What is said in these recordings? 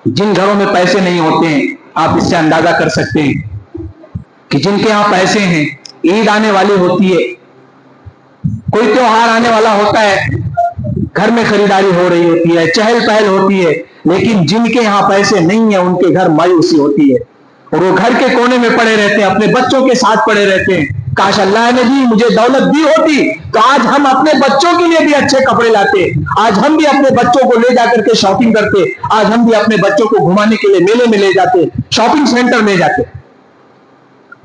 جن گھروں میں پیسے نہیں ہوتے ہیں آپ اس سے اندازہ کر سکتے ہیں کہ جن کے یہاں پیسے ہیں، عید آنے والی ہوتی ہے، کوئی تیوہار آنے والا ہوتا ہے، گھر میں خریداری ہو رہی ہوتی ہے، چہل پہل ہوتی ہے، لیکن جن کے یہاں پیسے نہیں ہیں ان کے گھر مایوسی ہوتی ہے اور وہ گھر کے کونے میں پڑے رہتے ہیں، اپنے بچوں کے ساتھ پڑے رہتے ہیں۔ کاش اللہ نے بھی مجھے دولت دی ہوتی تو آج ہم اپنے بچوں کے لیے بھی اچھے کپڑے لاتے، آج ہم بھی اپنے بچوں کو لے جا کر کے شاپنگ کرتے، آج ہم بھی اپنے بچوں کو گھمانے کے لیے میلے میں لے جاتے، شاپنگ سینٹر میں جاتے۔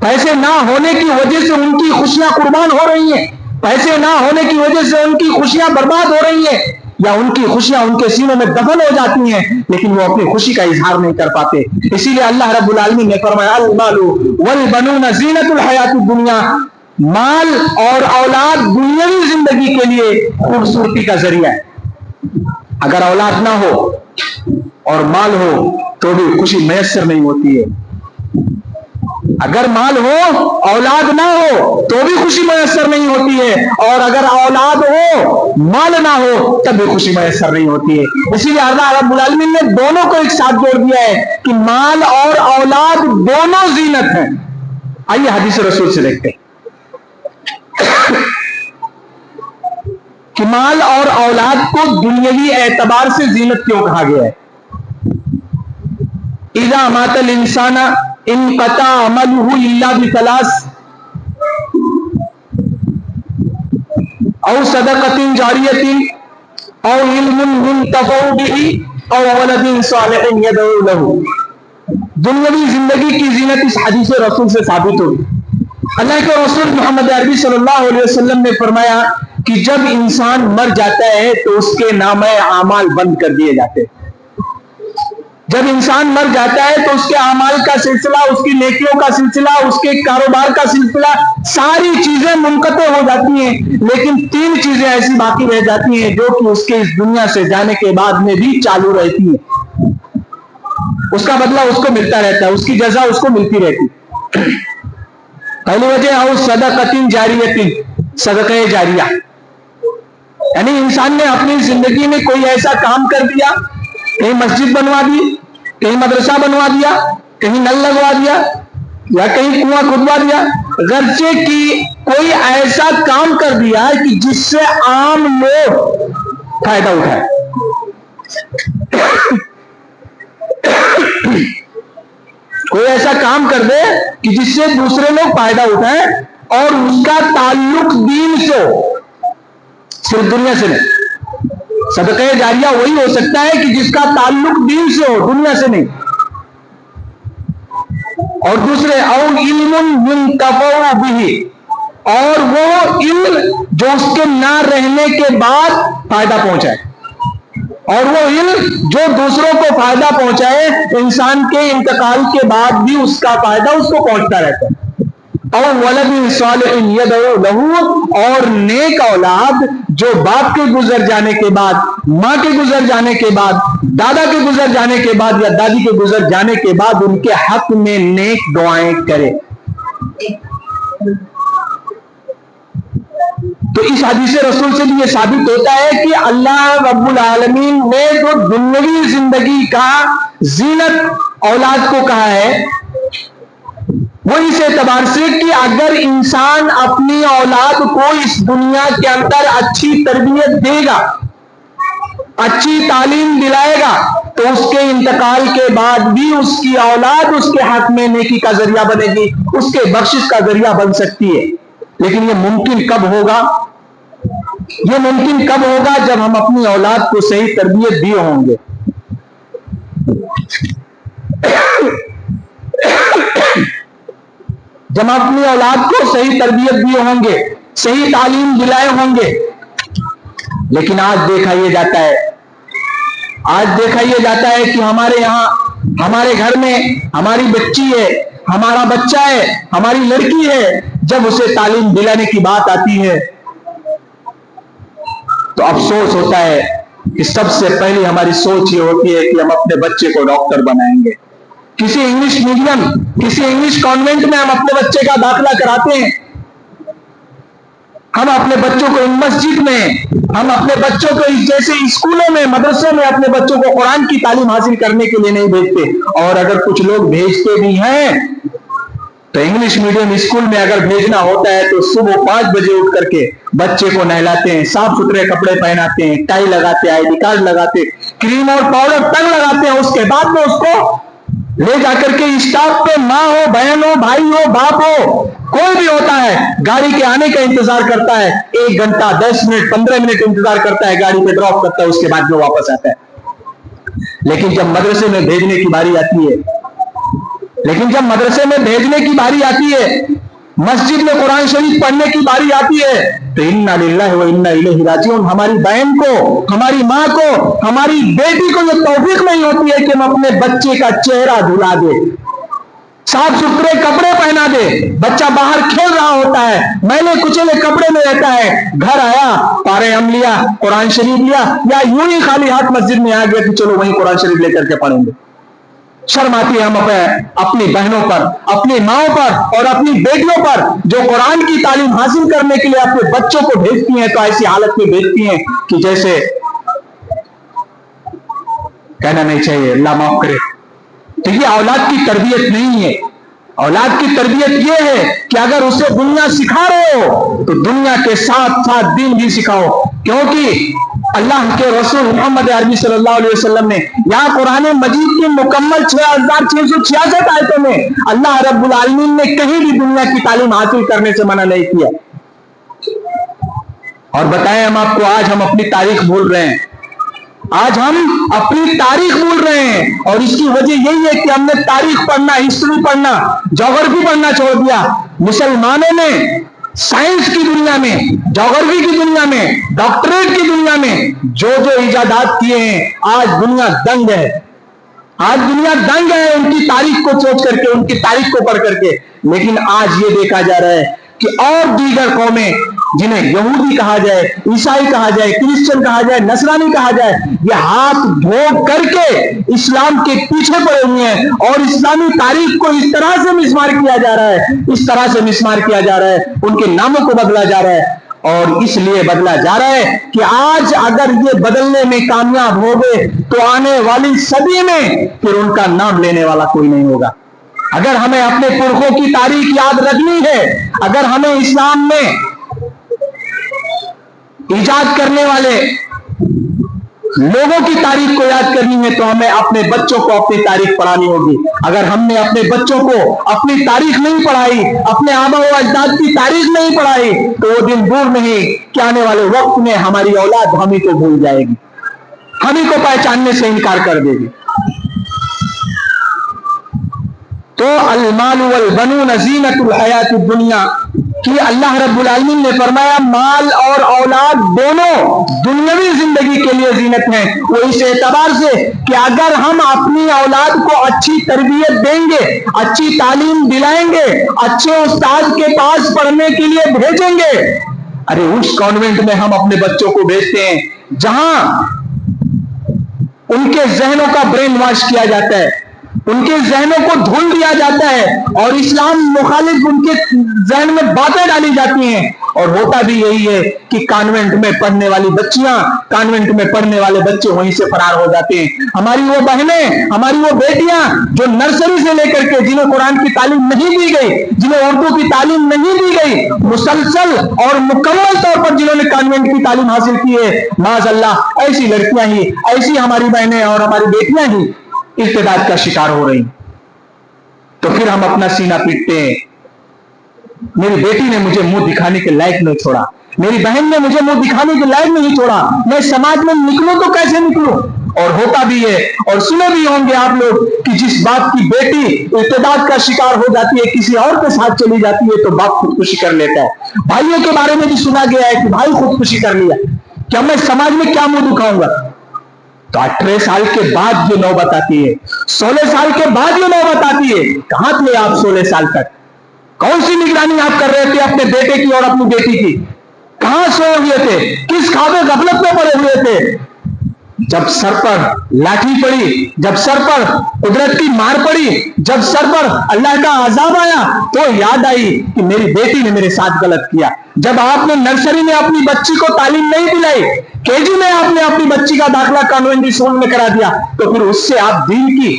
پیسے نہ ہونے کی وجہ سے ان کی خوشیاں قربان ہو رہی ہیں، پیسے نہ ہونے کی وجہ سے ان کی خوشیاں برباد ہو رہی ہیں، یا ان کی خوشیاں ان کے سینوں میں دفن ہو جاتی ہیں، لیکن وہ اپنی خوشی کا اظہار نہیں کر پاتے۔ اسی لیے اللہ رب العالمین نے فرمایا المال والبنون زینت الحیات الدنیا، مال اور اولاد دنیاوی زندگی کے لیے خوبصورتی کا ذریعہ ہے۔ اگر اولاد نہ ہو اور مال ہو تو بھی خوشی میسر نہیں ہوتی ہے، اگر مال ہو اولاد نہ ہو تو بھی خوشی میسر نہیں ہوتی ہے، اور اگر اولاد ہو مال نہ ہو تب بھی خوشی میسر نہیں ہوتی ہے۔ اسی لیے اللہ رب العالمین نے دونوں کو ایک ساتھ جوڑ دیا ہے کہ مال اور اولاد دونوں زینت ہیں۔ آئیے حدیث رسول سے دیکھتے ہیں کہ مال اور اولاد کو دنیاوی اعتبار سے زینت کیوں کہا گیا ہے۔ اذا مات الانسان انقطع عمله الا بثلاث او صدقۃ جاریۃ او علم ينتفع به او ولد صالح يدعو له۔ دنیاوی زندگی کی زینت اس حدیث رسول سے ثابت ہوگی۔ اللہ کے رسول محمد عربی صلی اللہ علیہ وسلم نے فرمایا کہ جب انسان مر جاتا ہے تو اس کے نامہ اعمال بند کر دیے جاتے ہیں۔ جب انسان مر جاتا ہے تو اس کے اعمال کا سلسلہ، اس کی نیکیوں کا سلسلہ، اس کے کاروبار کا سلسلہ، ساری چیزیں منقطع ہو جاتی ہیں، لیکن تین چیزیں ایسی باقی رہ جاتی ہیں جو کہ اس کے اس دنیا سے جانے کے بعد میں بھی چالو رہتی ہیں۔ اس کا بدلہ اس کو ملتا رہتا ہے، اس کی جزا اس کو ملتی رہتی۔ پہلی وجہ او صدقۃ جاریۃ، صدقہ جاریہ، یعنی انسان نے اپنی زندگی میں کوئی ایسا کام کر دیا، کہیں مسجد بنوا دی، کہیں مدرسہ بنوا دیا، کہیں نل لگوا دیا یا کہیں کنواں کھدوا دیا، غرضے کی کوئی ایسا کام کر دیا کہ جس سے عام لوگ فائدہ اٹھائے۔ کوئی ایسا کام کر دے کہ جس سے دوسرے لوگ فائدہ اٹھائیں اور اس کا تعلق دین سے ہو، صرف دنیا سے نہیں۔ صدقہ جاریہ وہی ہو سکتا ہے کہ جس کا تعلق دین سے ہو، دنیا سے نہیں۔ اور دوسرے او علم ينتفع به، اور وہ علم جو اس کے نہ رہنے کے بعد فائدہ پہنچائے، اور وہ علم جو دوسروں کو فائدہ پہنچائے، انسان کے انتقال کے بعد بھی اس کا فائدہ اس کو پہنچتا رہتا ہے۔ او ولد صالح يدعو له، اور نیک اولاد جو باپ کے گزر جانے کے بعد، ماں کے گزر جانے کے بعد، دادا کے گزر جانے کے بعد یا دادی کے گزر جانے کے بعد ان کے حق میں نیک دعائیں کرے۔ تو اس حدیث رسول سے بھی یہ ثابت ہوتا ہے کہ اللہ رب العالمین نے جو دنیاوی زندگی کا زینت اولاد کو کہا ہے وہ اس اعتبار سے کہ اگر انسان اپنی اولاد کو اس دنیا کے اندر اچھی تربیت دے گا، اچھی تعلیم دلائے گا، تو اس کے انتقال کے بعد بھی اس کی اولاد اس کے حق میں نیکی کا ذریعہ بنے گی، اس کے بخشش کا ذریعہ بن سکتی ہے۔ لیکن یہ ممکن کب ہوگا؟ یہ ممکن کب ہوگا جب ہم اپنی اولاد کو صحیح تربیت دیے ہوں گے۔ جب اپنی اولاد کو صحیح تربیت دیے ہوں گے، صحیح تعلیم دلائے ہوں گے۔ لیکن آج دیکھا یہ جاتا ہے کہ ہمارے یہاں، ہمارے گھر میں ہماری بچی ہے، ہمارا بچہ ہے، ہماری لڑکی ہے، جب اسے تعلیم دلانے کی بات آتی ہے تو افسوس ہوتا ہے کہ سب سے پہلی ہماری سوچ یہ ہوتی ہے کہ ہم اپنے بچے کو ڈاکٹر بنائیں گے۔ کسی انگلش میڈیم، کسی انگلش کانوینٹ میں ہم اپنے بچے کا داخلہ کراتے ہیں، ہم اپنے بچوں کو مسجد میں، ہم اپنے بچوں کو جیسے اسکولوں میں، مدرسوں میں اپنے بچوں کو قرآن کی تعلیم حاصل کرنے کے لیے نہیں بھیجتے، اور اگر کچھ لوگ بھیجتے بھی ہیں تو انگلش میڈیم اسکول میں اگر بھیجنا ہوتا ہے تو صبح 5 بجے اٹھ کر کے بچے کو نہلاتے ہیں، صاف ستھرے کپڑے پہناتے ہیں، ٹائی لگاتے ہیں، ID کارڈ لگاتے، کریم اور پاؤڈر تک لگاتے ہیں، اس کے بعد میں اس کو لے جا کر کے اسٹاپ پہ ماں ہو، بہن ہو، بھائی ہو، باپ ہو، کوئی بھی ہوتا ہے، گاڑی کے آنے کا انتظار کرتا ہے، 1 گھنٹہ 10 منٹ 15 منٹ انتظار کرتا ہے، گاڑی پہ ڈراپ کرتا ہے، اس کے بعد میں واپس آتا ہے۔ لیکن جب مدرسے میں بھیجنے کی باری آتی ہے، مسجد میں قرآن شریف پڑھنے کی باری آتی ہے تو انا للہ و انا الیہ راجعون، ہماری بہن کو، ہماری ماں کو، ہماری بیٹی کو یہ توفیق نہیں ہوتی ہے کہ ہم اپنے بچے کا چہرہ دھلا دے، صاف ستھرے کپڑے پہنا دے۔ بچہ باہر کھیل رہا ہوتا ہے، میلے کچلے کپڑے میں رہتا ہے، گھر آیا، پارے ہم لیا، قرآن شریف لیا، یا یوں ہی خالی ہاتھ مسجد میں آ گیا کہ چلو وہیں قرآن شریف لے کر کے پڑھیں گے۔ شرم آتی ہے ہم اپنی بہنوں پر، اپنی ماؤں پر اور اپنی بیٹیوں پر جو قرآن کی تعلیم حاصل کرنے کے لیے اپنے بچوں کو بھیجتی ہیں تو ایسی حالت میں بھیجتی ہیں کہ جیسے کہنا نہیں چاہیے، اللہ معاف کرے۔ تو یہ اولاد کی تربیت نہیں ہے۔ اولاد کی تربیت یہ ہے کہ اگر اسے دنیا سکھا رہے ہو تو دنیا کے ساتھ ساتھ دین بھی سکھاؤ، کیونکہ اللہ کے رسول محمد عربی صلی اللہ علیہ وسلم نے یہاں قرآن مجید کی مکمل 6666 آیتوں میں اللہ رب العالمین نے کہیں بھی دنیا کی تعلیم حاصل کرنے سے منع نہیں کیا۔ اور بتائیں ہم آپ کو، آج ہم اپنی تاریخ بھول رہے ہیں، آج ہم اپنی تاریخ بھول رہے ہیں، اور اس کی وجہ یہی ہے کہ ہم نے تاریخ پڑھنا، ہسٹری پڑھنا، جغرافی پڑھنا چھوڑ دیا۔ مسلمانوں نے سائنس کی دنیا میں، جغرافی کی دنیا میں، ڈاکٹریٹ کی دنیا میں جو ایجادات کیے ہیں، آج دنیا دنگ ہے، آج دنیا دنگ ہے ان کی تاریخ کو سوچ کر کے، ان کی تاریخ کو پڑھ کر کے۔ لیکن آج یہ دیکھا جا رہا ہے کہ اور دیگر قومیں جنہیں یہودی کہا جائے، عیسائی کہا جائے، کرسچن کہا جائے، نصرانی کہا جائے، یہ ہاتھ دھو کر کے اسلام کے پیچھے پڑے ہوئے ہیں، اور اسلامی تاریخ کو اس طرح سے مسمار کیا جا رہا ہے، اس طرح سے مسمار کیا جا رہا ہے، ان کے ناموں کو بدلا جا رہا ہے۔ اور اس لیے بدلا جا رہا ہے کہ آج اگر یہ بدلنے میں کامیاب ہو گئے تو آنے والی صدی میں پھر ان کا نام لینے والا کوئی نہیں ہوگا۔ اگر ہمیں اپنے پرخوں کی تاریخ یاد رکھنی ہے، اگر ہمیں اسلام میں ایجاد کرنے والے لوگوں کی تاریخ کو یاد کرنی ہے تو ہمیں اپنے بچوں کو اپنی تاریخ پڑھانی ہوگی۔ اگر ہم نے اپنے بچوں کو اپنی تاریخ نہیں پڑھائی، اپنے آبا و اجداد کی تاریخ نہیں پڑھائی تو وہ دن دور نہیں کہ آنے والے وقت میں ہماری اولاد ہم ہی کو بھول جائے گی، ہم ہی کو پہچاننے سے انکار کر دے گی۔ تو المال والبنون زینت الحیات الدنیا کہ اللہ رب العالمین نے فرمایا مال اور اولاد دونوں دنیاوی زندگی کے لیے زینت ہیں۔ وہ اس اعتبار سے کہ اگر ہم اپنی اولاد کو اچھی تربیت دیں گے، اچھی تعلیم دلائیں گے، اچھے استاد کے پاس پڑھنے کے لیے بھیجیں گے، ارے اس کانوینٹ میں ہم اپنے بچوں کو بھیجتے ہیں جہاں ان کے ذہنوں کا برین واش کیا جاتا ہے، ان کے ذہنوں کو دھل دیا جاتا ہے، اور اسلام مخالف ان کے ذہن میں باتیں ڈالی جاتی ہیں۔ اور ہوتا بھی یہی ہے کہ کانوینٹ میں پڑھنے والی بچیاں، کانوینٹ میں پڑھنے والے بچے وہیں سے فرار ہو جاتے ہیں۔ ہماری وہ بہنیں، ہماری وہ بیٹیاں جو نرسری سے لے کر کے جنہیں قرآن کی تعلیم نہیں دی گئی، جنہیں اردو کی تعلیم نہیں دی گئی، مسلسل اور مکمل طور پر جنہوں نے کانوینٹ کی تعلیم حاصل کی ہے، معاذ اللہ ایسی لڑکیاں ہی، ایسی ہماری بہنیں اور ہماری بیٹیاں ہی ارتداد کا شکار ہو رہی۔ تو پھر ہم اپنا سینہ پیٹتے ہیں، میری بیٹی نے مجھے منہ دکھانے کے لائق نہیں چھوڑا، میری بہن نے مجھے منہ دکھانے کے لائق نہیں چھوڑا، میں سماج میں نکلوں تو کیسے نکلوں؟ اور ہوتا بھی ہے، اور سنے بھی ہوں گے آپ لوگ کہ جس باپ کی بیٹی ارتداد کا شکار ہو جاتی ہے، کسی اور کے ساتھ چلی جاتی ہے تو باپ خودکشی کر لیتا ہے۔ بھائیوں کے بارے میں بھی سنا گیا ہے کہ بھائی خودکشی کر لیا، کیا میں سماج میں کیا منہ دکھاؤں گا؟ تو 18 سال کے بعد یہ نوبت آتی ہے، 16 سال کے بعد یہ نوبت آتی ہے۔ کہاں تھے آپ 16 سال تک؟ کون سی نگرانی آپ کر رہے تھے اپنے بیٹے کی اور اپنی بیٹی کی؟ کہاں سوئے ہوئے تھے؟ کس خواب غفلت میں پڑے ہوئے تھے؟ جب سر پر لاٹھی پڑی، جب سر پر قدرت کی مار پڑی، جب سر پر اللہ کا عذاب آیا تو یاد آئی کہ میری بیٹی نے میرے ساتھ غلط کیا۔ جب آپ نے نرسری میں اپنی بچی کو تعلیم نہیں دلائی, KG میں آپ نے اپنی بچی کا داخلہ کانوینٹ اسکول میں کرا دیا, تو پھر اس سے آپ دین کی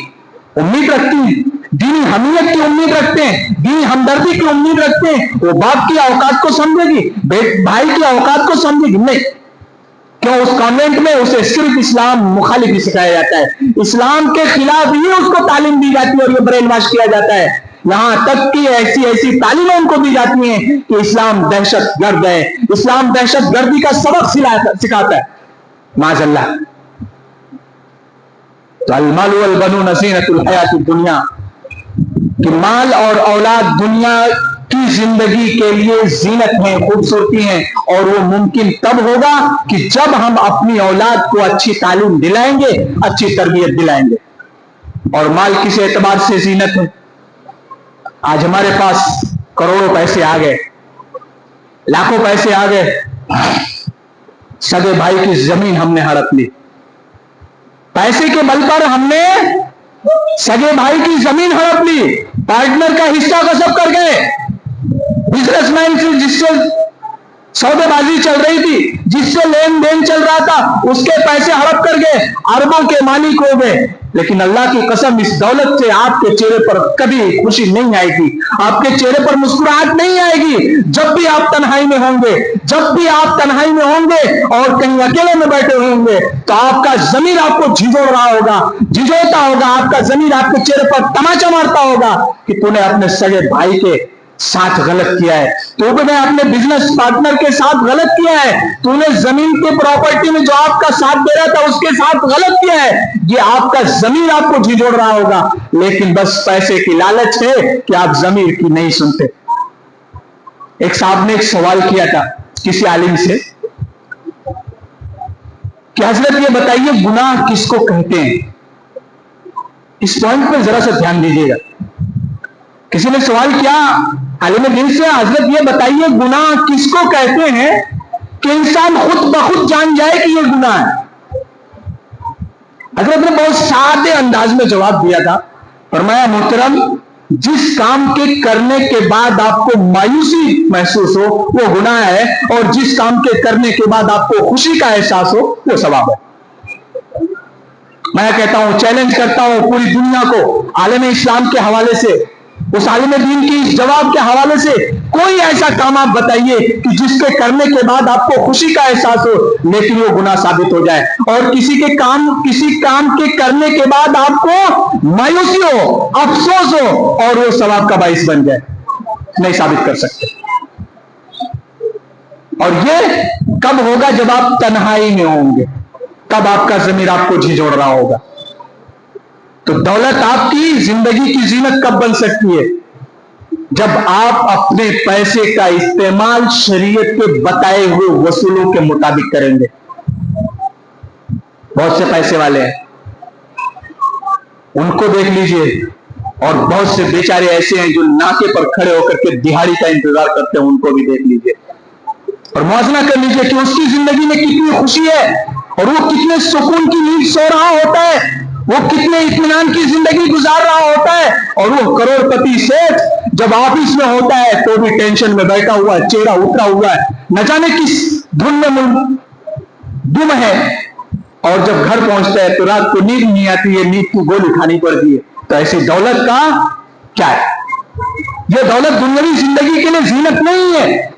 امید رکھتی ہیں, دینی حمیت کی امید رکھتے ہیں, دینی ہمدردی کی امید رکھتے ہیں. وہ باپ کی اوقات کو سمجھے گی, بھائی کی اوقات کو سمجھے گی نہیں. کیوں؟ اس کانوینٹ میں اسے صرف اسلام مخالف ہی سکھایا جاتا ہے, اسلام کے خلاف ہی اس کو تعلیم دی جاتی ہے اور یہ برین واش کیا جاتا ہے. یہاں تک کہ ایسی تعلیمیں ان کو دی جاتی ہیں کہ اسلام دہشت گرد ہے, اسلام دہشت گردی کا سبق سکھاتا ہے. معاذ اللہ. تو المال والبنون زینۃ الحیات الدنیا, کہ مال اور اولاد دنیا کی زندگی کے لیے زینت ہیں, خوبصورتی ہیں, اور وہ ممکن تب ہوگا کہ جب ہم اپنی اولاد کو اچھی تعلیم دلائیں گے, اچھی تربیت دلائیں گے. اور مال کس اعتبار سے زینت ہے؟ آج ہمارے پاس کروڑوں پیسے آ گئے, لاکھوں پیسے آ گئے, سگے بھائی کی زمین ہم نے ہڑپ لی, پیسے کے بل پر ہم نے سگے بھائی کی زمین ہڑپ لی, پارٹنر کا حصہ غصب کر گئے, بزنس مین سے جس سے سودے بازی چل رہی تھی, جس سے لین دین چل رہا تھا, اس کے پیسے ہڑپ کر گئے, اربوں کے مالک ہو گئے. لیکن اللہ کی قسم, اس دولت سے آپ کے چہرے پر کبھی خوشی نہیں آئے گی, آپ کے چہرے پر مسکراہٹ نہیں آئے گی. جب بھی آپ تنہائی میں ہوں گے, جب بھی آپ تنہائی میں ہوں گے اور کہیں اکیلے میں بیٹھے ہوں گے, تو آپ کا ضمیر آپ کو جھنجھوڑ رہا ہوگا, جھنجھوڑتا ہوگا, آپ کا ضمیر آپ کے چہرے پر تماچا مارتا ہوگا کہ تو نے اپنے سگے بھائی کے ساتھ غلط کیا ہے, تو نے اپنے بزنس پارٹنر کے ساتھ غلط کیا ہے, تو نے زمین کے پراپرٹی میں جو آپ کا ساتھ دے رہا تھا اس کے ساتھ غلط کیا ہے. یہ آپ کا ضمیر آپ کو جھنجھوڑ رہا ہوگا, لیکن بس پیسے کی لالچ ہے کہ آپ ضمیر کی نہیں سنتے. ایک صاحب نے ایک سوال کیا تھا کسی عالم سے کہ حضرت یہ بتائیے گناہ کس کو کہتے ہیں. اس پوائنٹ پہ ذرا سا دھیان دیجیے گا. کسی نے سوال کیا عالم دین سے, حضرت یہ بتائیے گناہ کس کو کہتے ہیں کہ انسان خود بخود جان جائے کہ یہ گناہ ہے. حضرت نے بہت سادے انداز میں جواب دیا تھا, فرمایا محترم, جس کام کے کرنے کے بعد آپ کو مایوسی محسوس ہو وہ گناہ ہے, اور جس کام کے کرنے کے بعد آپ کو خوشی کا احساس ہو وہ ثواب ہے. میں کہتا ہوں, چیلنج کرتا ہوں پوری دنیا کو, عالم اسلام کے حوالے سے, اس عالم دین کی جواب کے حوالے سے, کوئی ایسا کام آپ بتائیے کہ جس کے کرنے کے بعد آپ کو خوشی کا احساس ہو لیکن وہ گناہ ثابت ہو جائے, اور کسی کام کے کرنے کے بعد آپ کو مایوسی ہو, افسوس ہو, اور وہ ثواب کا باعث بن جائے. نہیں ثابت کر سکتے. اور یہ کب ہوگا؟ جب آپ تنہائی میں ہوں گے, تب آپ کا ضمیر آپ کو جھنجھوڑ رہا ہوگا. تو دولت آپ کی زندگی کی زینت کب بن سکتی ہے؟ جب آپ اپنے پیسے کا استعمال شریعت کے بتائے ہوئے وصولوں کے مطابق کریں گے. بہت سے پیسے والے ہیں, ان کو دیکھ لیجئے, اور بہت سے بیچارے ایسے ہیں جو ناکے پر کھڑے ہو کر کے دہاڑی کا انتظار کرتے ہیں, ان کو بھی دیکھ لیجئے اور موازنہ کر لیجئے کہ اس کی زندگی میں کتنی خوشی ہے, اور وہ کتنے سکون کی نیند سو رہا ہوتا ہے, وہ کتنے اطمینان کی زندگی گزار رہا ہوتا ہے. اور وہ کروڑ پتی سیٹھ جب آفس میں ہوتا ہے تو بھی ٹینشن میں بیٹھا ہوا ہے, چہرہ اترا ہوا ہے, نہ جانے کس دھن میں دم ہے, اور جب گھر پہنچتا ہے تو رات کو نیند نہیں آتی ہے, نیند کی گولی کھانی پڑتی ہے. تو ایسی دولت کا کیا ہے؟ یہ دولت دنیاوی زندگی کے لیے زینت نہیں ہے.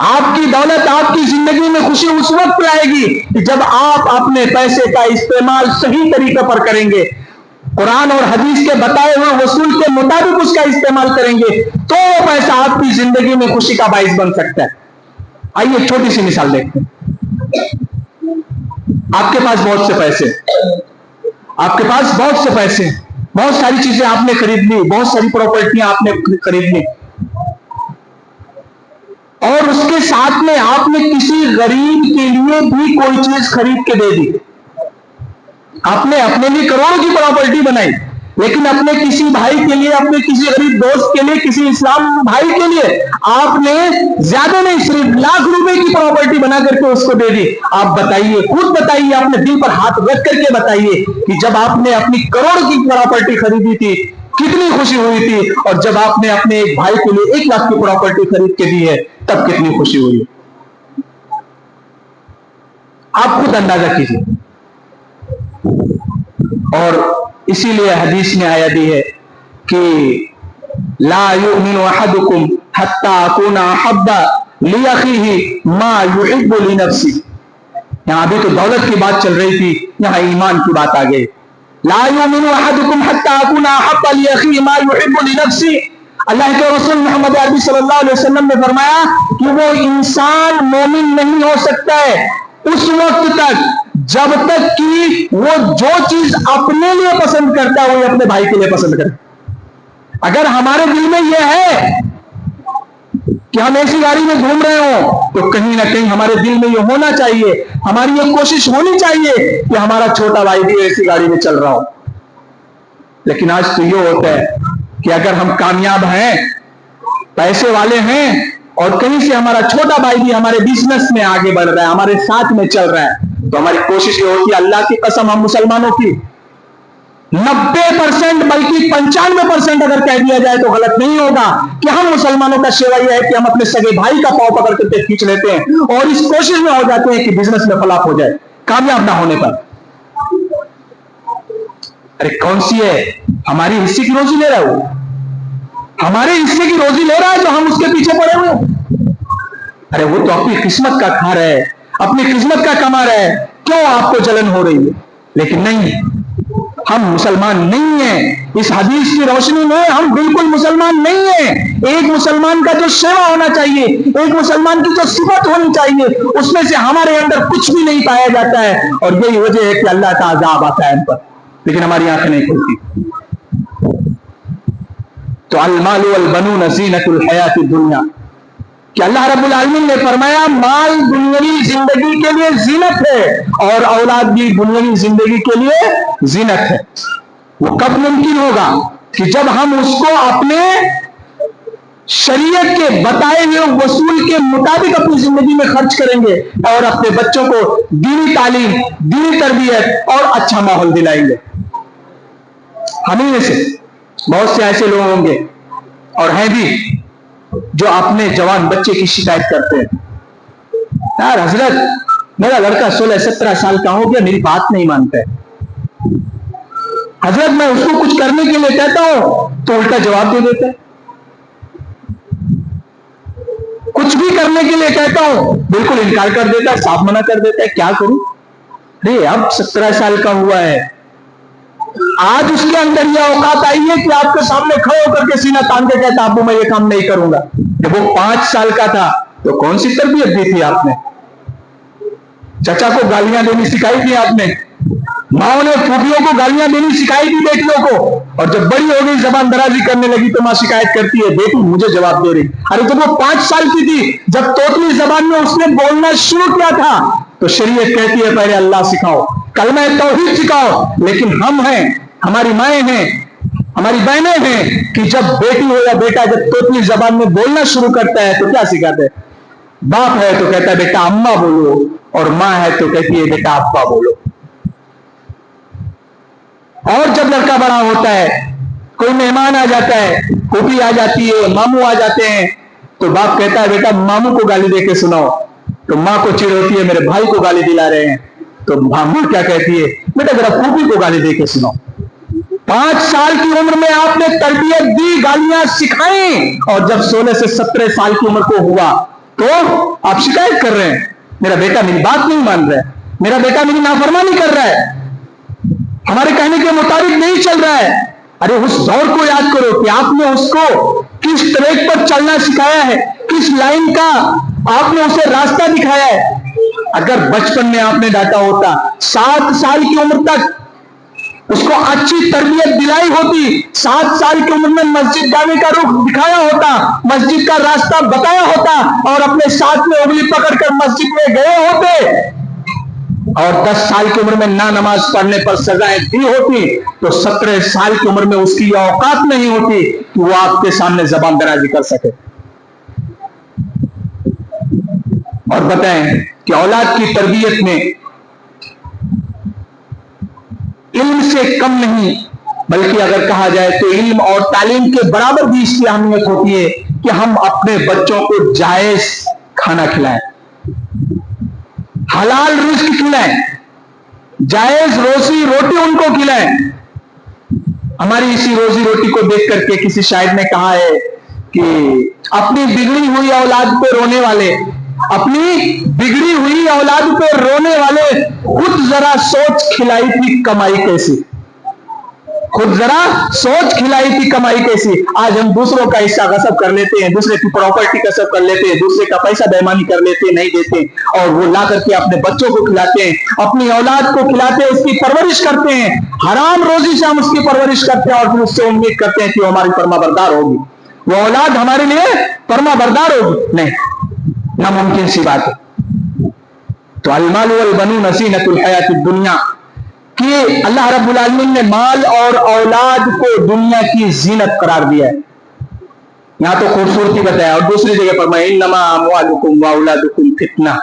آپ کی دولت آپ کی زندگی میں خوشی اس وقت لائے گی کہ جب آپ اپنے پیسے کا استعمال صحیح طریقے پر کریں گے, قرآن اور حدیث کے بتائے ہوئے وصول کے مطابق اس کا استعمال کریں گے, تو وہ پیسہ آپ کی زندگی میں خوشی کا باعث بن سکتا ہے. آئیے ایک چھوٹی سی مثال دیکھتے ہیں. آپ کے پاس بہت سے پیسے, آپ کے پاس بہت سے پیسے, بہت ساری چیزیں آپ نے خرید لی, بہت ساری پراپرٹیاں آپ نے خرید لی, اور اس کے ساتھ میں آپ نے کسی غریب کے لیے بھی کوئی چیز خرید کے دے دی. آپ نے اپنے لیے کروڑوں کی پراپرٹی بنائی, لیکن اپنے کسی بھائی کے لیے, اپنے کسی غریب دوست کے لیے, کسی اسلام بھائی کے لیے آپ نے زیادہ نہیں, صرف لاکھ روپے کی پراپرٹی بنا کر کے اس کو دے دی. آپ بتائیے, خود بتائیے, اپنے دل پر ہاتھ رکھ کر کے بتائیے کہ جب آپ نے اپنی کروڑ کی پراپرٹی خریدی تھی کتنی خوشی ہوئی تھی، اور جب آپ نے اپنے ایک بھائی کے لیے 1 لاکھ کی پراپرٹی خرید کے دی ہے تب کتنی خوشی ہوئی ہے؟ آپ خود اندازہ کیجیے۔ اور اسی لیے حدیث میں آیا بھی ہے کہ لا یؤمن احدکم حتی اکون احب لاخیہ ما یحب لنفسہ۔ یہاں ابھی تو دولت کی بات چل رہی تھی، یہاں ایمان کی بات آ گئی۔ لا یؤمن احدکم حتی اکون احب لاخیہ ما یحب لنفسہ۔ اللہ کے رسول محمد عربی صلی اللہ علیہ وسلم نے فرمایا کہ وہ انسان مومن نہیں ہو سکتا ہے اس وقت تک جب تک کہ وہ جو چیز اپنے لیے پسند کرتا ہے وہ اپنے بھائی کے لیے پسند کرتا ہے۔ اگر ہمارے دل میں یہ ہے کہ ہم ایسی گاڑی میں گھوم رہے ہوں تو کہیں نہ کہیں ہمارے دل میں یہ ہونا چاہیے، ہماری یہ کوشش ہونی چاہیے کہ ہمارا چھوٹا بھائی بھی ایسی گاڑی میں چل رہا ہو۔ لیکن آج تو یہ ہوتا ہے کہ اگر ہم کامیاب ہیں، پیسے والے ہیں، اور کہیں سے ہمارا چھوٹا بھائی بھی ہمارے بزنس میں آگے بڑھ رہا ہے، ہمارے ساتھ میں چل رہا ہے، تو ہماری کوشش یہ ہوتی ہے، اللہ کی قسم ہم مسلمانوں کی 90% بلکہ 95% اگر کہہ دیا جائے تو غلط نہیں ہوگا کہ ہم مسلمانوں کا شیوا یہ ہے کہ ہم اپنے سگے بھائی کا پاؤں پکڑ کے کھینچ لیتے ہیں اور اس کوشش میں ہو جاتے ہیں کہ بزنس میں فلاپ ہو جائے کامیاب نہ ہونے پر۔ ارے کون سی ہے ہماری حصے کی روزی لے رہا ہے، وہ ہمارے حصے کی روزی لے رہا ہے جو ہم اس کے پیچھے پڑے ہوئے ہیں۔ ارے وہ تو اپنی قسمت کا کھا رہا ہے، اپنی قسمت کا کما رہا ہے، کیوں آپ کو جلن ہو رہی ہے؟ لیکن نہیں، ہم مسلمان نہیں ہیں۔ اس حدیث کی روشنی میں ہم بالکل مسلمان نہیں ہیں۔ ایک مسلمان کا جو شیوا ہونا چاہیے، ایک مسلمان کی جو صفت ہونی چاہیے، اس میں سے ہمارے اندر کچھ بھی نہیں پایا جاتا ہے، اور یہی وجہ ہے کہ اللہ کا عذاب آتا ہے ہم پر، لیکن ہماری آنکھیں نہیں کھلتی۔ تو المال والبنون زینت الحیات الدنیا، کہ اللہ رب العالمین نے فرمایا مال دنیاوی زندگی کے لیے زینت ہے اور اولاد بھی دنیاوی زندگی کے لیے زینت ہے۔ وہ کب ممکن ہوگا کہ جب ہم اس کو اپنے شریعت کے بتائے ہوئے وصول کے مطابق اپنی زندگی میں خرچ کریں گے اور اپنے بچوں کو دینی تعلیم، دینی تربیت اور اچھا ماحول دلائیں گے۔ ہمیں میں سے بہت سے ایسے لوگ ہوں گے اور ہیں بھی جو اپنے جوان بچے کی شکایت کرتے ہیں، یار حضرت میرا لڑکا 16-17 سال کا ہو گیا، میری بات نہیں مانتا ہے، حضرت میں اس کو کچھ کرنے کے لیے کہتا ہوں تو الٹا جواب دے دیتا ہے، کچھ بھی کرنے کے لیے کہتا ہوں بالکل انکار کر دیتا ہے، صاف منع کر دیتا ہے۔ کیا کروں؟ ارے اب 17 سال کا ہوا ہے، آج اس کے اندر یہ اوقات آئی ہے کہ آپ کے سامنے کھڑے ہو کر کے سینہ تان کے کہتا ابو میں یہ کام نہیں کروں گا۔ جب وہ 5 سال کا تھا تو کون سی تربیت دی تھی آپ نے؟ چچا کو گالیاں دینی سکھائی تھی آپ نے، ماں نے پھوپھیوں کو گالیاں دینی سکھائی تھی بیٹیوں کو، اور جب بڑی ہو گئی زبان درازی کرنے لگی تو ماں شکایت کرتی ہے بیٹی مجھے جواب دے رہی۔ ارے جب وہ 5 سال کی تھی، جب توتلی زبان میں اس نے بولنا شروع کیا تھا تو شریعت کہتی ہے پہلے اللہ سکھاؤ، کلمہ توحید سکھاؤ، لیکن ہم ہیں، ہماری مائیں ہیں، ہماری بہنیں ہیں کہ جب بیٹی ہو یا بیٹا جب توتلی زبان میں بولنا شروع کرتا ہے تو کیا سکھاتے ہیں؟ باپ ہے تو کہتا ہے بیٹا اماں بولو، اور ماں ہے تو کہتی ہے بیٹا ابا بولو۔ اور جب لڑکا بڑا ہوتا ہے، کوئی مہمان آ جاتا ہے، پھوپھی آ جاتی ہے، ماموں آ جاتے ہیں، تو باپ کہتا ہے بیٹا ماموں کو گالی دے کے سناؤ، تو ماں کو چڑ ہوتی ہے میرے بھائی کو گالی دلا رہے ہیں، تو ماں کیا کہتی ہے بیٹا ذرا پھوپھی کو گالی دے کے سناؤ۔ 5 سال کی عمر میں آپ نے تربیت دی، گالیاں سکھائیں، اور جب 16 سے 17 سال کی عمر کو ہوا تو آپ شکایت کر رہے ہیں میرا بیٹا میری بات نہیں مان رہا ہے، میرا بیٹا میری نافرمانی کر رہا ہے، ہمارے کہنے کے مطابق نہیں چل رہا ہے۔ ارے اس دور کو یاد کرو کہ آپ نے اس کو کس ٹریک پر چلنا سکھایا ہے، کس لائن کا آپ نے اسے راستہ دکھایا ہے۔ اگر بچپن میں آپ نے ڈانٹا ہوتا، 7 سال کی عمر تک اس کو اچھی تربیت دلائی ہوتی، 7 سال کی عمر میں مسجد جانے کا رخ دکھایا ہوتا، مسجد کا راستہ بتایا ہوتا، اور اپنے ساتھ میں انگلی پکڑ کر مسجد میں گئے ہوتے، اور 10 سال کی عمر میں نہ نماز پڑھنے پر سزائیں دی ہوتی، تو 17 سال کی عمر میں اس کی یہ اوقات نہیں ہوتی کہ وہ آپ کے سامنے زبان درازی کر سکے۔ اور بتائیں کہ اولاد کی تربیت میں علم سے کم نہیں، بلکہ اگر کہا جائے تو علم اور تعلیم کے برابر بھی اس کی اہمیت ہوتی ہے کہ ہم اپنے بچوں کو جائز کھانا کھلائیں، حلال رزق کھلائیں، جائز روزی روٹی ان کو کھلائیں۔ ہماری اسی روزی روٹی کو دیکھ کر کے کسی شاعر نے کہا ہے کہ اپنی بگڑی ہوئی اولاد پہ رونے والے، اپنی بگڑی ہوئی اولاد پہ رونے والے، خود ذرا سوچ کھلائی تھی کمائی کیسی، خود ذرا سوچ کھلائی تھی کمائی کیسی۔ آج ہم دوسروں کا حصہ غصب کر لیتے ہیں، دوسرے کی پراپرٹی غصب کر لیتے ہیں، دوسرے کا پیسہ بے ایمانی کر لیتے ہیں، نہیں دیتے، اور وہ لا کر کے اپنے بچوں کو کھلاتے ہیں، اپنی اولاد کو کھلاتے ہیں، اس کی پرورش کرتے ہیں، حرام روزی سے ہم اس کی پرورش کرتے ہیں اور پھر اس سے امید کرتے ہیں کہ وہ ہماری فرما بردار ہوگی، وہ اولاد ہمارے لیے فرما بردار ہوگی۔ نہیں، ناممکن سی بات ہے۔ تو المال والبنون زینۃ الحیات الدنیا، کہ اللہ رب العالمین نے مال اور اولاد کو دنیا کی زینت قرار دیا ہے، یہاں تو خوبصورتی بتایا، اور دوسری جگہ فرمایا انما اموالکم واولادکم فتنہ،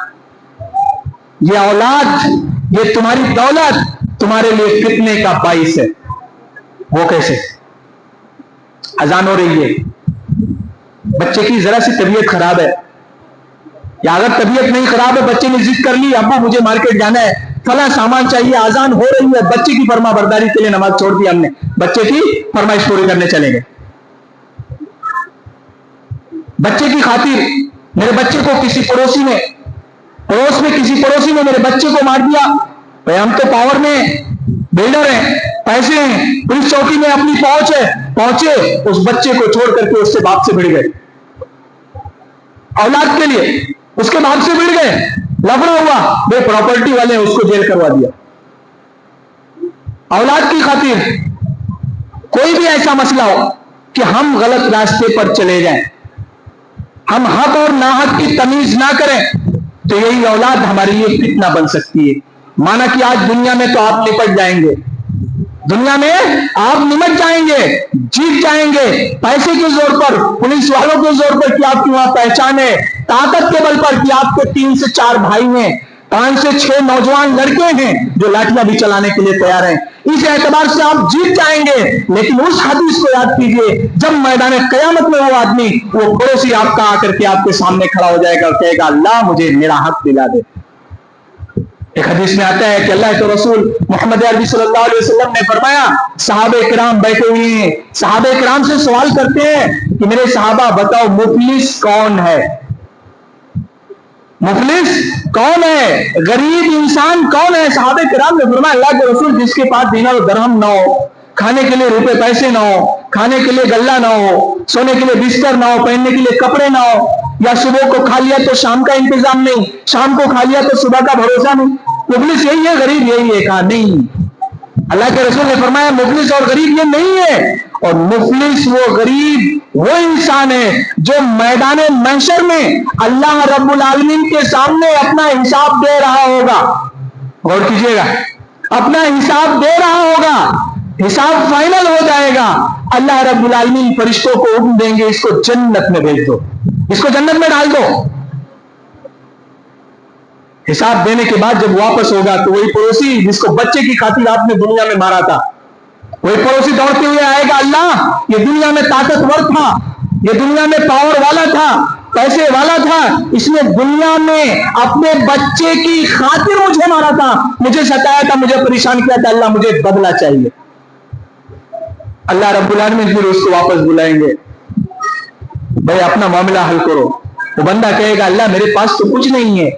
یہ اولاد، یہ تمہاری دولت تمہارے لیے فتنے کا باعث ہے۔ وہ کیسے؟ اذان ہو رہی ہے، بچے کی ذرا سی طبیعت خراب ہے، یا اگر طبیعت نہیں خراب ہے، بچے نے ضد کر لی ابو مجھے مارکیٹ جانا ہے، فلاں سامان چاہیے، اذان ہو رہی ہے، بچے کی فرما برداری کے لیے نماز چھوڑ دی ہم نے، بچے کی فرمائش پوری کرنے چلیں گے۔ بچے کی خاطر میرے بچے کو کسی پڑوسی نے میرے بچے کو مار دیا، بھائی ہم تو پاور میں بلڈر ہیں، پیسے ہیں، پولیس چوکی میں اپنی پہنچے، اس بچے کو چھوڑ کر کے اس سے باپ سے بھڑ گئے، اولاد کے لیے اس کے باپ سے بھڑ گئے، لفڑا ہوا، بے پراپرٹی والے اس کو جیل کروا دیا۔ اولاد کی خاطر کوئی بھی ایسا مسئلہ ہو کہ ہم غلط راستے پر چلے جائیں، ہم حق اور ناحق کی تمیز نہ کریں، تو یہی اولاد ہمارے لیے فتنہ بن سکتی ہے۔ مانا کہ آج دنیا میں تو آپ نپٹ جائیں گے، دنیا میں آپ نمٹ جائیں گے، جیت جائیں گے، پیسے کے زور پر، پولیس والوں کے زور پر کہ آپ کی وہاں پہچان ہے، طاقت کے بل پر کہ آپ کے 3 سے 4 بھائی ہیں، 5 سے 6 نوجوان لڑکے ہیں جو لاٹیاں بھی چلانے کے لیے تیار ہیں، اس اعتبار سے آپ جیت جائیں گے۔ لیکن اس حدیث کو یاد کیجئے، جب میدان قیامت میں وہ آدمی، وہ پڑوسی آپ کا آ کر کے آپ کے سامنے کھڑا ہو جائے گا اور کہے گا اللہ مجھے میرا حق دلا دے۔ ایک حدیث میں آتا ہے کہ اللہ کے رسول محمد عربی صلی اللہ علیہ وسلم نے فرمایا، صحابہ کرام بیٹھے ہوئے ہیں، صحابہ کرام سے سوال کرتے ہیں کہ میرے صحابہ بتاؤ مفلس کون ہے؟ مفلس کون ہے؟ غریب انسان کون ہے؟ صحابہ کرام نے فرمایا اللہ کے رسول جس کے پاس دینار و درہم نہ ہو، کھانے کے لیے روپے پیسے نہ ہو، کھانے کے لیے غلہ نہ ہو، سونے کے لیے بستر نہ ہو، پہننے کے لیے کپڑے نہ ہو، یا صبح کو کھا لیا تو شام کا انتظام نہیں، شام کو کھا لیا تو صبح کا بھروسہ نہیں، مفلس یہی ہے، غریب یہی ہے؟ کہا نہیں، اللہ کے رسول نے فرمایا مفلس اور غریب یہ نہیں ہے، اور مفلس وہ غریب وہ انسان ہے جو میدان محشر میں اللہ رب العالمین کے سامنے اپنا حساب دے رہا ہوگا، غور کیجئے گا، اپنا حساب دے رہا ہوگا، حساب فائنل ہو جائے گا، اللہ رب العالمین فرشتوں کو حکم دیں گے اس کو جنت میں بھیج دو، اس کو جنت میں ڈال دو۔ حساب دینے کے بعد جب واپس ہوگا تو وہی پڑوسی جس کو بچے کی خاطر آپ نے دنیا میں مارا تھا، وہی پڑوسی دوڑتے ہوئے آئے گا، اللہ یہ دنیا میں طاقتور تھا، یہ دنیا میں پاور والا تھا، پیسے والا تھا، اس نے دنیا میں اپنے بچے کی خاطر مجھے مارا تھا، مجھے ستایا تھا، مجھے پریشان کیا تھا، اللہ مجھے بدلہ چاہیے۔ اللہ رب العالمین پھر اس کو واپس بلائیں گے، بھائی اپنا معاملہ حل کرو۔ وہ بندہ کہے گا اللہ میرے پاس تو کچھ نہیں ہے،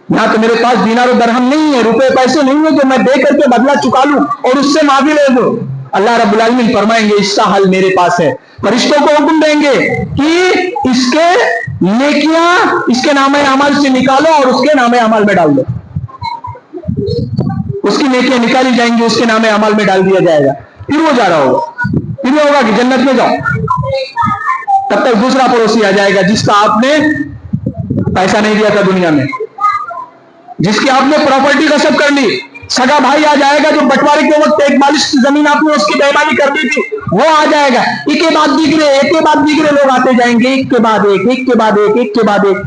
یہاں تو میرے پاس دینار و درہم نہیں ہے، روپے پیسے نہیں ہے جو میں دے کر کے بدلہ چکا لوں اور اس سے معافی لے دوں۔ اللہ رب العالمین فرمائیں گے اس کا حل میرے پاس ہے، فرشتوں کو حکم دیں گے کہ اس کے نیکیاں اس کے نام اعمال سے نکالو اور اس کے نام اعمال میں ڈال دو۔ اس کی نیکیاں نکالی جائیں گی، اس کے نام اعمال میں ڈال دیا جائے گا، پھر وہ جا رہا ہوگا، پھر یہ ہوگا کہ جنت میں جاؤ۔ تب تک دوسرا پڑوسی آ جائے گا جس کا آپ نے پیسہ نہیں دیا تھا دنیا میں، جس کی آپ نے پراپرٹی غصب کر لی، سگا بھائی آ جائے گا جو بٹوارے کے وقت ایک بالش زمین آپ نے اس کی بے ایمانی کر دی تھی، وہ آ جائے گا، ایک کے بعد دیگرے لوگ آتے جائیں گے، ایک کے بعد ایک۔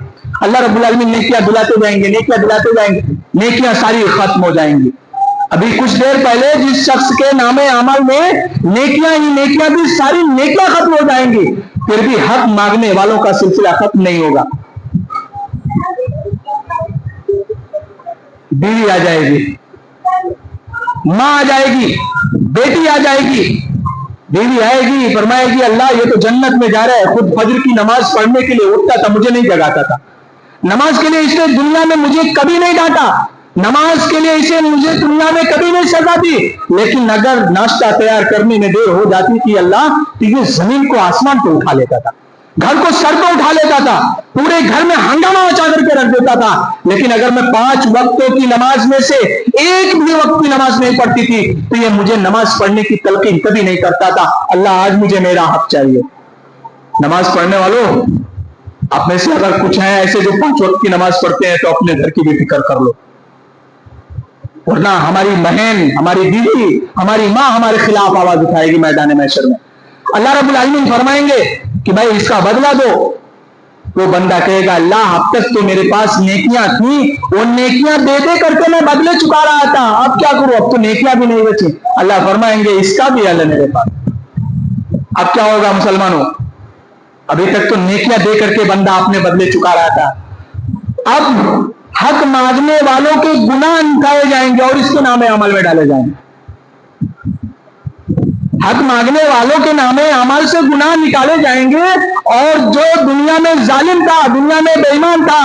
اللہ رب العالمین نیکیاں دلاتے جائیں گے، نیکیاں ساری ختم ہو جائیں گی۔ ابھی کچھ دیر پہلے جس شخص کے نام اعمال میں نیکیاں ہی نیکیاں بھی، ساری نیکیاں ختم ہو جائیں گی، پھر بھی حق مانگنے والوں کا سلسلہ ختم نہیں ہوگا. بیوی آ جائے گی، ماں آ جائے گی، بیٹی آ جائے گی، بیوی آئے گی، فرمائے گی اللہ یہ تو جنت میں جا رہا ہے، خود فجر کی نماز پڑھنے کے لیے اٹھتا تھا، مجھے نہیں جگاتا تھا، نماز کے لیے اس نے دنیا میں مجھے کبھی نہیں ڈانٹا، نماز کے لیے اسے مجھے دنیا میں کبھی نہیں سزا دی، لیکن اگر ناشتہ تیار کرنے میں دیر ہو جاتی تھی اللہ تو یہ زمین کو آسمان پہ اٹھا لیتا تھا، گھر کو سر پہ اٹھا لیتا تھا، پورے گھر میں ہنگامہ مچا کر کے رکھ دیتا تھا. لیکن اگر میں 5 وقتوں کی نماز میں سے ایک بھی وقت کی نماز نہیں پڑھتی تھی تو یہ مجھے نماز پڑھنے کی تلقین کبھی نہیں کرتا تھا. اللہ آج مجھے میرا حق چاہیے. نماز پڑھنے والوں، آپ میں سے اگر کچھ ہیں ایسے جو 5 وقت کی نماز پڑھتے ہیں تو اپنے گھر کی بھی فکر کر لو، ورنہ ہماری بہن، ہماری بیوی، ہماری ماں ہمارے خلاف آواز اٹھائے گی میدان محشر میں. اللہ رب العالمین فرمائیں گے کہ بھائی اس کا بدلہ دو. وہ بندہ کہے گا اللہ اب تک تو میرے پاس نیکیاں تھیں، وہ نیکیاں دے دے کر کے میں بدلے چکا رہا تھا، اب کیا کروں، اب تو نیکیاں بھی نہیں بچی. اللہ فرمائیں گے اس کا بھی اللہ میرے پاس. اب کیا ہوگا مسلمانوں؟ ابھی تک تو نیکیاں دے کر کے بندہ اپنے بدلے چکا رہا تھا، اب حق مانگنے والوں کے گناہ اٹھائے جائیں گے اور اس کے نام عمل میں ڈالے جائیں گے. حق مانگنے والوں کے نام عمل سے گناہ نکالے جائیں گے، اور جو دنیا میں ظالم تھا، دنیا میں بے ایمان تھا،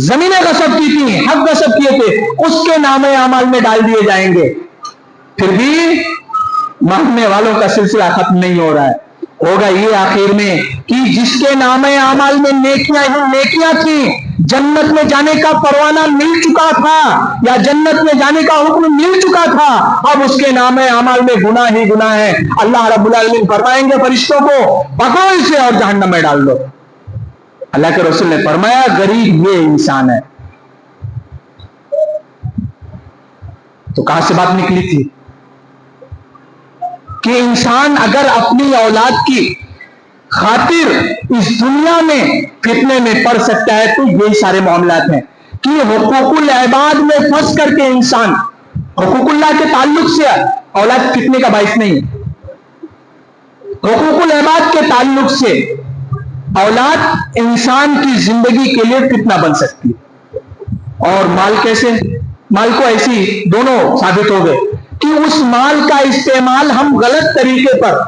زمینیں غصب کی تھی، حق غصب کیے تھے، اس کے نام عمل میں ڈال دیے جائیں گے. پھر بھی مانگنے والوں کا سلسلہ ختم نہیں ہو رہا ہے. ہوگا یہ آخر میں کہ جس کے نام اعمال میں نیکیاں ہی نیکیاں تھیں، جنت میں جانے کا پروانہ مل چکا تھا یا جنت میں جانے کا حکم مل چکا تھا، اب اس کے نام اعمال میں گناہ ہی گناہ ہے. اللہ رب العالمین فرمائیں گے فرشتوں کو پکڑو اسے اور جہنم میں ڈال دو. اللہ کے رسول نے فرمایا غریب یہ انسان ہے. تو کہاں سے بات نکلی تھی کہ انسان اگر اپنی اولاد کی خاطر اس دنیا میں فتنے میں پڑ سکتا ہے تو یہی سارے معاملات ہیں کہ حقوق العباد میں پھنس کر کے انسان حقوق اللہ کے تعلق سے اولاد فتنے کا باعث نہیں ہے. حقوق العباد کے تعلق سے اولاد انسان کی زندگی کے لیے فتنہ بن سکتی ہے. اور مال کیسے؟ مال کو ایسی دونوں ثابت ہو گئے کہ اس مال کا استعمال ہم غلط طریقے پر،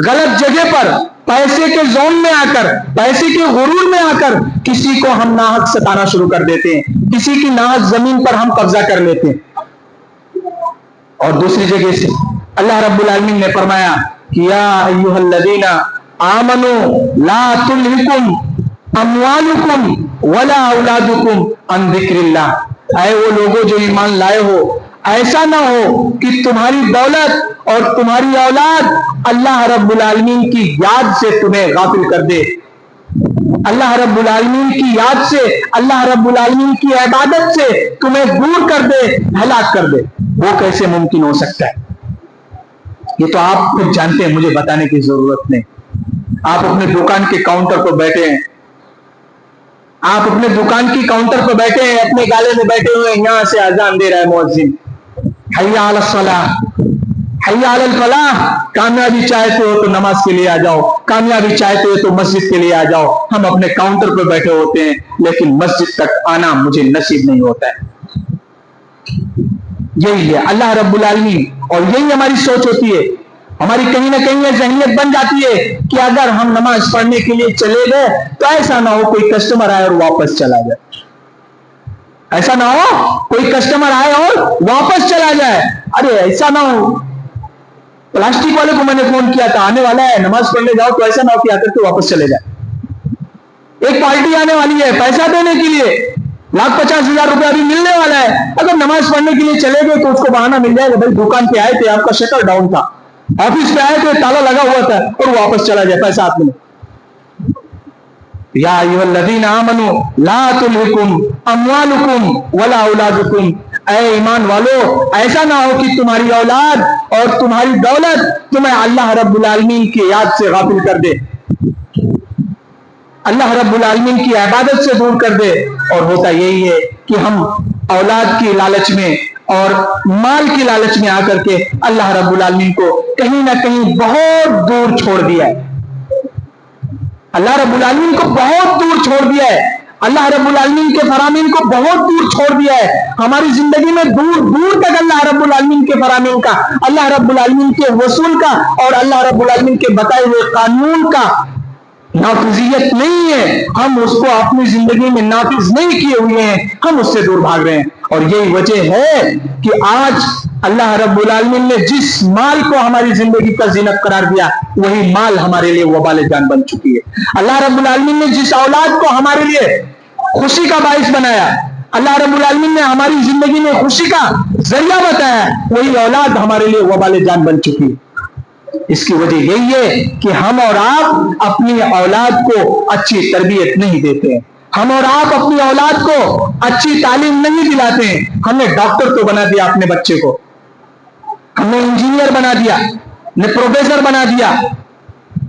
غلط جگہ پر، پیسے کے زون میں آ کر، پیسے کے غرور میں آ کر کسی کو ہم ناحق ستانا شروع کر دیتے ہیں، کسی کی ناحق زمین پر ہم قبضہ کر لیتے ہیں. اور دوسری جگہ سے اللہ رب العالمین نے فرمایا کہ یا ایھا الذین آمنوا لا تلھکم اموالکم ولا اولادکم عن ذکر اللہ. اے وہ لوگوں جو ایمان لائے ہو، ایسا نہ ہو کہ تمہاری دولت اور تمہاری اولاد اللہ رب العالمین کی یاد سے تمہیں غافل کر دے، اللہ رب العالمین کی یاد سے، اللہ رب العالمین کی عبادت سے تمہیں دور کر دے، ہلاک کر دے. وہ کیسے ممکن ہو سکتا ہے؟ یہ تو آپ خود جانتے ہیں، مجھے بتانے کی ضرورت نہیں. آپ اپنے دکان کے کاؤنٹر پر بیٹھے ہیں، آپ اپنے دکان کی کاؤنٹر پر بیٹھے ہیں، اپنے گالے میں بیٹھے ہوئے ہیں، یہاں سے اذان دے رہا ہے مؤذن، حی علی الصلاۃ، حی علی الفلاح. کامیابی چاہتے ہو تو نماز کے لیے آ جاؤ، کامیابی چاہتے ہو تو مسجد کے لیے آ جاؤ. ہم اپنے کاؤنٹر پر بیٹھے ہوتے ہیں لیکن مسجد تک آنا مجھے نصیب نہیں ہوتا ہے. یہی ہے اللہ رب العالمین، اور یہی ہماری سوچ ہوتی ہے. ہماری کہیں نہ کہیں یہ ذہنیت بن جاتی ہے کہ اگر ہم نماز پڑھنے کے لیے چلے گئے تو ایسا نہ ہو کوئی کسٹمر آئے اور واپس چلا جائے، ایسا نہ ہو کوئی کسٹمر آئے اور واپس چلا جائے. ارے ایسا نہ ہو، پلاسٹک والے کو میں نے فون کیا تھا آنے والا ہے، نماز پڑھنے جاؤ تو ایسا نہ ہو کہ آ کر کے واپس چلے جائے. ایک پارٹی آنے والی ہے پیسہ دینے کے لیے، 1,50,000 روپے ابھی ملنے والا ہے، اگر نماز پڑھنے کے لیے چلے گئے تو اس کو بہانہ مل جائے گا بھائی دکان پہ آئے تھے، آپ کا شٹر ڈاؤن تھا، آفس پہ آئے تھے تالا لگا ہوا تھا، اور واپس چلا جائے پیسہ ہاتھ میں. یا ایھا الذین آمنوا لا تلھکم اموالکم ولا اولادکم. اے ایمان والو ایسا نہ ہو کہ تمہاری اولاد اور تمہاری دولت تمہیں اللہ رب العالمین کی یاد سے غافل کر دے، اللہ رب العالمین کی عبادت سے دور کر دے. اور ہوتا یہی ہے کہ ہم اولاد کی لالچ میں، اور مال کی لالچ میں آ کر کے اللہ رب العالمین کو کہیں نہ کہیں بہت دور چھوڑ دیا ہے. اللہ رب العالمین کو بہت دور چھوڑ دیا ہے. اللہ رب العالمین کے فرامین کو بہت دور چھوڑ دیا ہے. ہماری زندگی میں دور دور تک اللہ رب العالمین کے فرامین کا, اللہ رب العالمین کے وصول کا اور اللہ رب العالمین کے بتائے ہوئے قانون کا نافذیت نہیں ہے. ہم اس کو اپنی زندگی میں نافذ نہیں کیے ہوئے ہیں, ہم اس سے دور بھاگ رہے ہیں. اور یہی وجہ ہے کہ آج اللہ رب العالمین نے جس مال کو ہماری زندگی کا زینت قرار دیا, وہی مال ہمارے لیے وبال جان بن چکی ہے. اللہ رب العالمین نے جس اولاد کو ہمارے لیے خوشی کا باعث بنایا, اللہ رب العالمین نے ہماری زندگی میں خوشی کا ذریعہ بتایا, وہی اولاد ہمارے لیے وبال جان بن چکی ہے. اس کی وجہ یہی ہے کہ ہم اور آپ اپنی اولاد کو اچھی تربیت نہیں دیتے ہیں, ہم اور آپ اپنی اولاد کو اچھی تعلیم نہیں دلاتے ہیں. ہم نے ڈاکٹر تو بنا دیا اپنے بچے کو, ہم نے انجینئر بنا دیا, نے پروفیسر بنا دیا,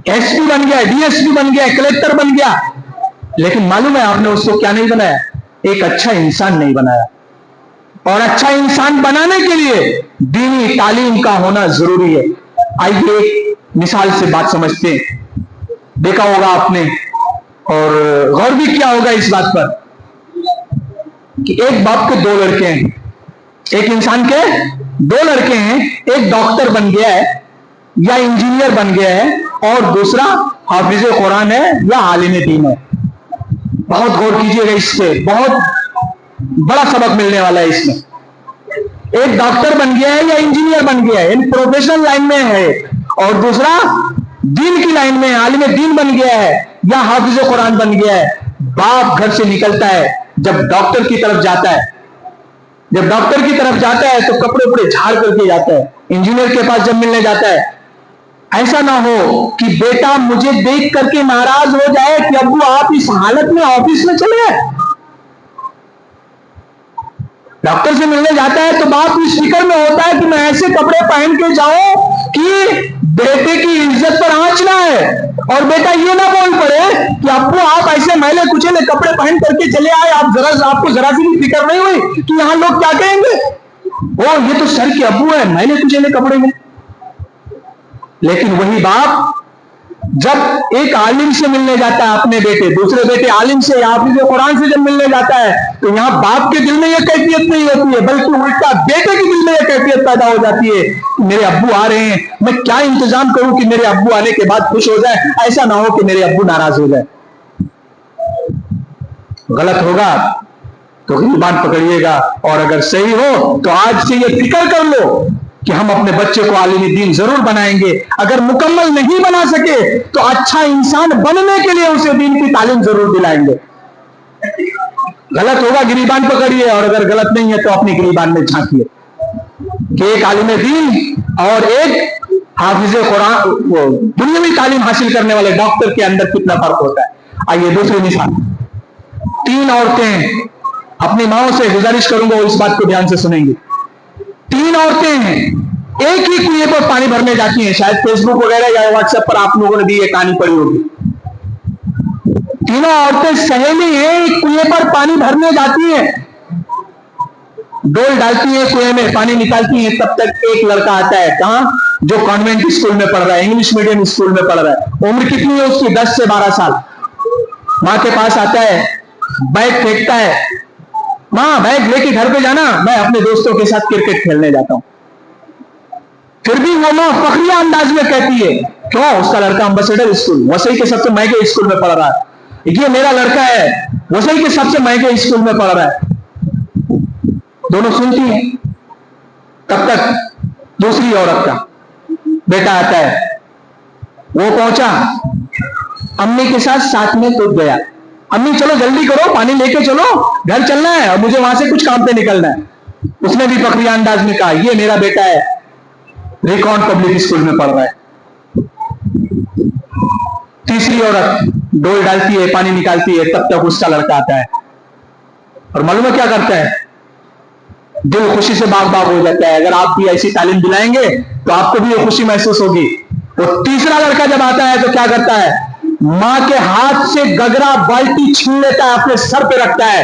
ایس پی بن گیا, ڈی ایس پی بن گیا, کلیکٹر بن گیا, لیکن معلوم ہے آپ نے اس کو کیا نہیں بنایا؟ ایک اچھا انسان نہیں بنایا. اور اچھا انسان بنانے کے لیے دینی تعلیم کا ہونا ضروری ہے. آئیے ایک مثال سے بات سمجھتے ہیں. دیکھا ہوگا آپ نے اور غور بھی کیا ہوگا اس بات پر کہ ایک باپ کے دو لڑکے ہیں, ایک انسان کے دو لڑکے ہیں, ایک ڈاکٹر بن گیا ہے یا انجینئر بن گیا ہے اور دوسرا حافظ قرآن ہے یا عالم دین ہے. بہت غور کیجئے گا, اس سے بہت بڑا سبق ملنے والا ہے اس میں. ایک ڈاکٹر بن گیا ہے یا انجینئر بن گیا ہے, پروفیشنل لائن میں ہے, اور دوسرا دین کی لائن میں عالم دین بن گیا ہے یا حافظ قرآن بن گیا ہے. باپ گھر سے نکلتا ہے, جب ڈاکٹر کی طرف جاتا ہے, جب ڈاکٹر کی طرف جاتا ہے تو کپڑے اپڑے جھاڑ کر کے جاتا ہے. انجینئر کے پاس جب ملنے جاتا ہے, ایسا نہ ہو کہ بیٹا مجھے دیکھ کر کے ناراض ہو جائے کہ ابو آپ اس حالت میں آفس میں چلے گئے. ڈاکٹر سے ملنے جاتا ہے تو باپ اس فکر میں ہوتا ہے کہ میں ایسے کپڑے پہن کے جاؤں کہ بیٹے کی عزت پر آنچ نہ ہے, اور بیٹا یہ نہ بول پڑے کہ ابو آپ ایسے میلے کچیلے کپڑے پہن کر کے چلے آئے, آپ کو ذرا سی بھی فکر نہیں ہوئی کہ یہاں لوگ کیا کہیں گے, وہ یہ تو سر کے ابو ہے میلے کچیلے کپڑے میں. لیکن وہی باپ جب ایک عالم سے ملنے جاتا ہے اپنے بیٹے, دوسرے بیٹے عالم سے حافظ قرآن سے جب ملنے جاتا ہے تو یہاں باپ کے دل میں یہ کیفیت نہیں ہوتی ہے, بلکہ الٹا بیٹے کے دل میں یہ کیفیت پیدا ہو جاتی ہے کہ میرے ابو آ رہے ہیں, میں کیا انتظام کروں کہ میرے ابو آنے کے بعد خوش ہو جائے, ایسا نہ ہو کہ میرے ابو ناراض ہو جائے. غلط ہوگا تو غریبان پکڑیے گا, اور اگر صحیح ہو تو آج سے یہ فکر کر لو کہ ہم اپنے بچے کو عالم دین ضرور بنائیں گے. اگر مکمل نہیں بنا سکے تو اچھا انسان بننے کے لیے اسے دین کی تعلیم ضرور دلائیں گے. غلط ہوگا گریبان پکڑیے, اور اگر غلط نہیں ہے تو اپنی گریبان میں جھانکیے کہ ایک عالم دین اور ایک حافظ قرآن دنیاوی تعلیم حاصل کرنے والے ڈاکٹر کے اندر کتنا فرق ہوتا ہے. آئیے دوسری مثال. 3 عورتیں, اپنی ماؤں سے گزارش کروں گا وہ اس بات کو دھیان سے سنیں گے. 3 عورتیں ہیں, ایک ہی کنویں پر پانی بھرنے جاتی ہیں. شاید فیس بک وغیرہ یا واٹس ایپ پر آپ لوگوں نے بھی یہ کہانی پڑھی ہوگی. تینوں عورتیں سہیلی ہیں, ایک کنویں پر پانی بھرنے جاتی ہیں, ڈول ڈالتی ہیں کنویں میں, پانی نکالتی ہیں. تب تک ایک لڑکا آتا ہے, کہاں, جو کانوینٹ اسکول میں پڑھ رہا ہے, انگلش میڈیم اسکول میں پڑھ رہا ہے. عمر کتنی ہے اس کی؟ 10 سے 12 سال. ماں کے پاس آتا ہے, بیگ پھینکتا ہے, ماں بیگ لے کے گھر پہ جانا, میں اپنے دوستوں کے ساتھ کرکٹ کھیلنے جاتا ہوں. پھر بھی وہ ماں فخریہ انداز میں کہتی ہے, کیوں, اس کا لڑکا امبیسڈر اسکول وسئی کے سب سے مہنگے اسکول میں پڑھ رہا ہے, یہ میرا لڑکا ہے وسئی کے سب سے مہنگے اسکول میں پڑھ رہا ہے. دونوں سنتی ہیں. تب تک دوسری عورت کا بیٹا آتا ہے, وہ پہنچا, امی کے ساتھ میں تو گیا, امی چلو جلدی کرو, پانی لے کے چلو, گھر چلنا ہے اور مجھے وہاں سے کچھ کام پہ نکلنا ہے. اس نے بھی فخریہ انداز میں کہا, یہ میرا بیٹا ہے, ریکون پبلک اسکول میں پڑھ رہا ہے. تیسری عورت ڈول ڈالتی ہے, پانی نکالتی ہے, تب تک اس کا لڑکا آتا ہے, اور معلوم ہے کیا کرتا ہے, دل خوشی سے باغ باغ ہو جاتا ہے. اگر آپ بھی ایسی تعلیم دلائیں گے تو آپ کو بھی یہ خوشی محسوس ہوگی. اور تیسرا لڑکا جب آتا ہے تو کیا کرتا ہے, ماں کے ہاتھ سے گگرا بالٹی چھین لیتا ہے, اپنے سر پہ رکھتا ہے,